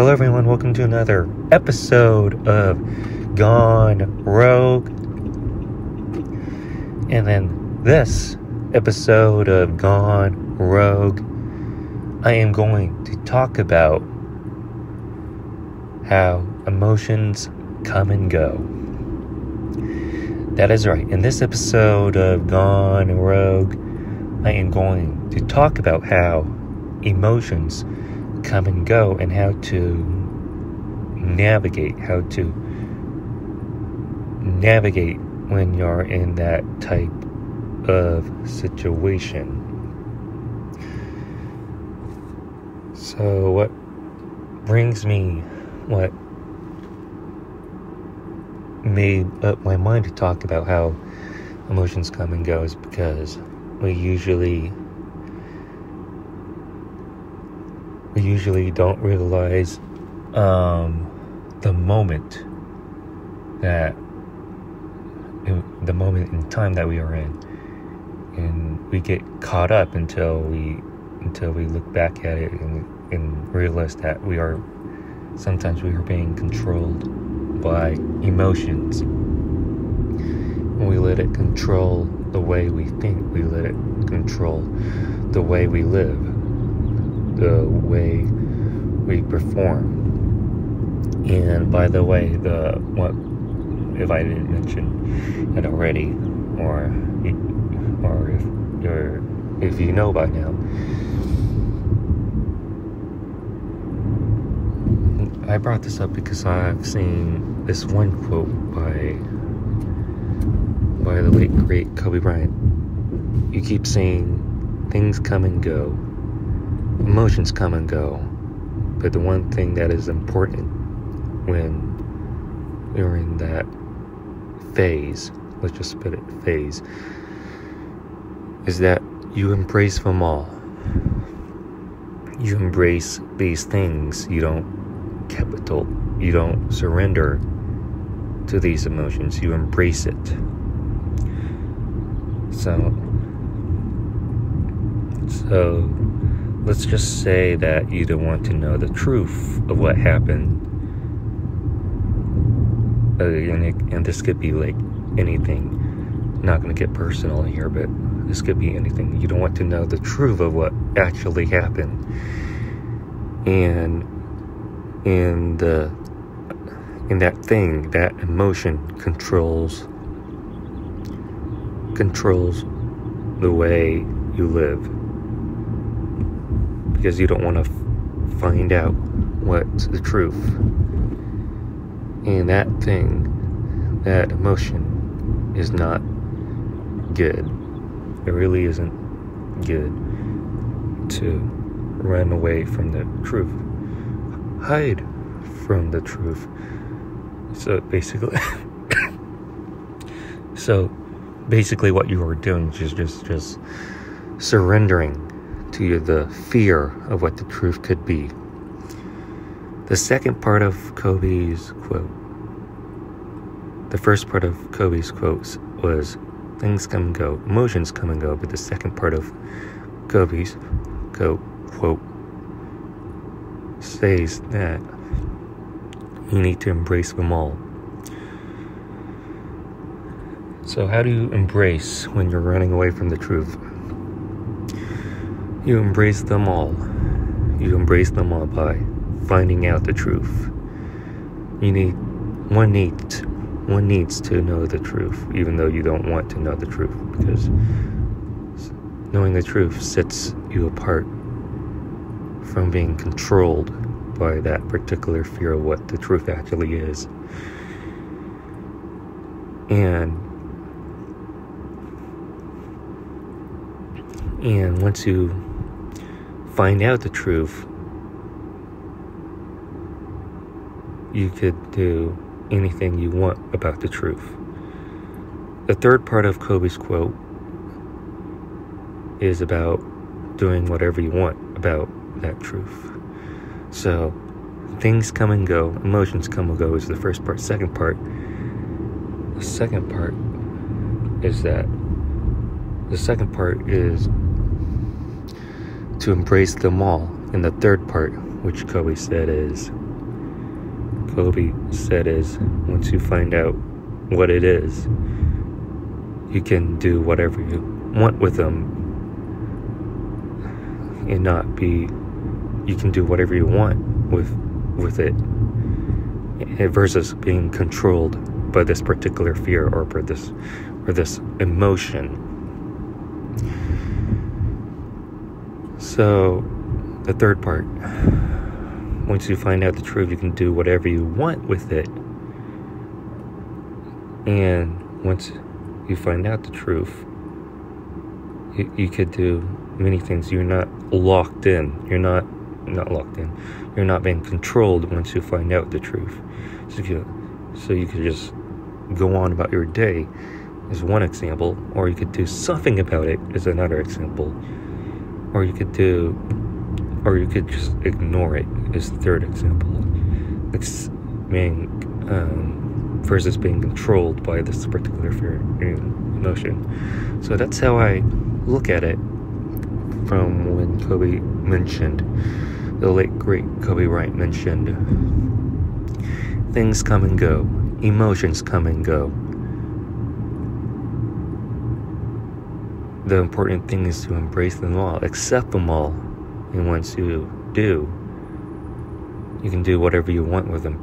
Hello everyone, welcome to another episode of Gone Rogue. And then this episode of Gone Rogue, I am going to talk about how emotions come and go. That is right. In this episode of Gone Rogue, I am going to talk about how emotions come and go and how to navigate when you're in that type of situation. So what made up my mind to talk about how emotions come and go is because we usually don't realize the moment in time that we are in, and we get caught up until we look back at it and realize that sometimes we are being controlled by emotions, and we let it control the way we think, we let it control the way we live, the way we perform. And by the way, if I didn't mention it already, or if you know by now, I brought this up because I've seen this one quote by the late great Kobe Bryant. You keep saying things come and go, emotions come and go, but the one thing that is important when you're in that phase, let's just put it phase, is that you embrace them all. You embrace these things. You don't surrender to these emotions. You embrace it. So let's just say that you don't want to know the truth of what happened. And this could be like anything. I'm not going to get personal here, but this could be anything. You don't want to know the truth of what actually happened. And in that thing, that emotion controls the way you live, because you don't want to find out what's the truth. And that thing, that emotion, is not good. It really isn't good to run away from the truth, hide from the truth. So basically what you are doing is just surrendering to the fear of what the truth could be. The second part of Kobe's quote, the first part of Kobe's quotes was things come and go, emotions come and go, but the second part of Kobe's quote says that you need to embrace them all. So how do you embrace when you're running away from the truth? You embrace them all. You embrace them all by finding out the truth. One needs to know the truth, even though you don't want to know the truth, because knowing the truth sets you apart from being controlled by that particular fear of what the truth actually is. And once you find out the truth, you could do anything you want about the truth. The third part of Kobe's quote is about doing whatever you want about that truth. So things come and go, emotions come and go is the first part. The second part is that the second part is to embrace them all. And the third part, which Kobe said, is Kobe said is, once you find out what it is, you can do whatever you want with them, and not be, you can do whatever you want with it, versus being controlled by this particular fear or this emotion. So the third part, once you find out the truth, you can do whatever you want with it. And once you find out the truth, you could do many things. You're not locked in. You're not locked in. You're not being controlled once you find out the truth. So you could just go on about your day is one example, or you could do something about it is another example, or you could just ignore it is the third example. It's being versus being controlled by this particular fear and emotion. So that's how I look at it from when Kobe mentioned, the late great Kobe Bryant mentioned, things come and go, emotions come and go. The important thing is to embrace them all, accept them all, and once you do, you can do whatever you want with them,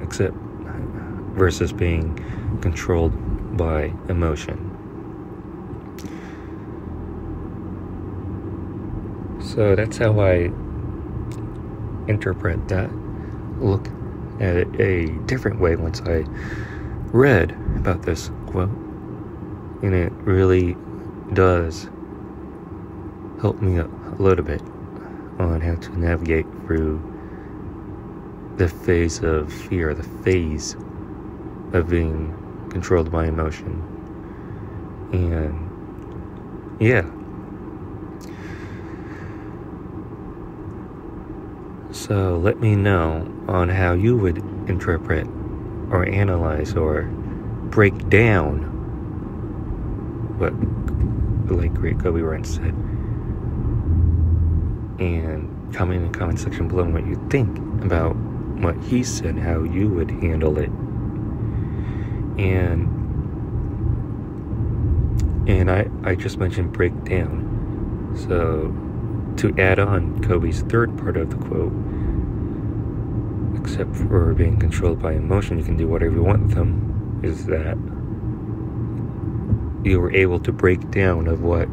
except versus being controlled by emotion. So that's how I interpret that, look at it a different way once I read about this quote, and it really does help me a little bit on how to navigate through the phase of fear, the phase of being controlled by emotion. And yeah, so let me know on how you would interpret or analyze or break down what the late great Kobe Bryant said, and comment in the comment section below what you think about what he said, how you would handle it. And I just mentioned breakdown. So to add on Kobe's third part of the quote, except for being controlled by emotion, you can do whatever you want with them, is that you were able to break down of what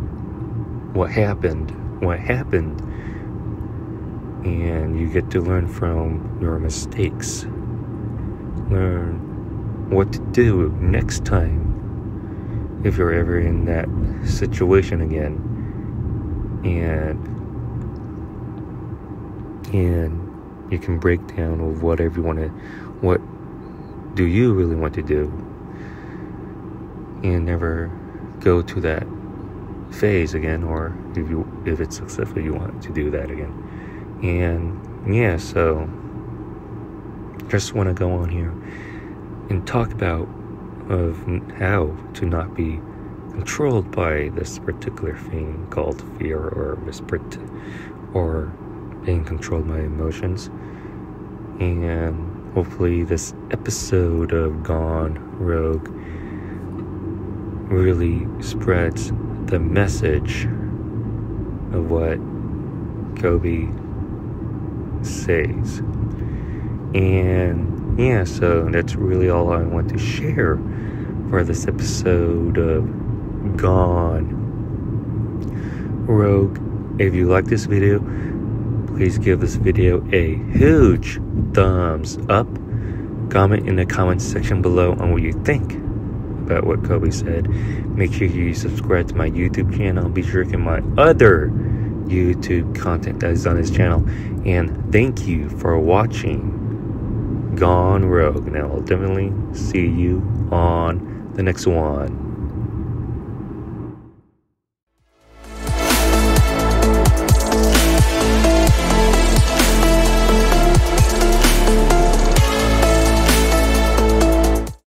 happened, and you get to learn from your mistakes, learn what to do next time if you're ever in that situation again, and you can break down of whatever you want to, what do you really want to do, and never go to that phase again, or if it's successful, you want to do that again. And yeah, so just want to go on here and talk about of how to not be controlled by this particular thing called fear, or being controlled by emotions. And hopefully this episode of Gone Rogue really spreads the message of what Kobe says. And yeah, so that's really all I want to share for this episode of Gone Rogue. If you like this video, please give this video a huge thumbs up. Comment in the comments section below on what you think about what Kobe said. Make sure you subscribe to my YouTube channel. Be sure to get my other YouTube content that is on his channel. And thank you for watching Gone Rogue. And I will definitely see you on the next one.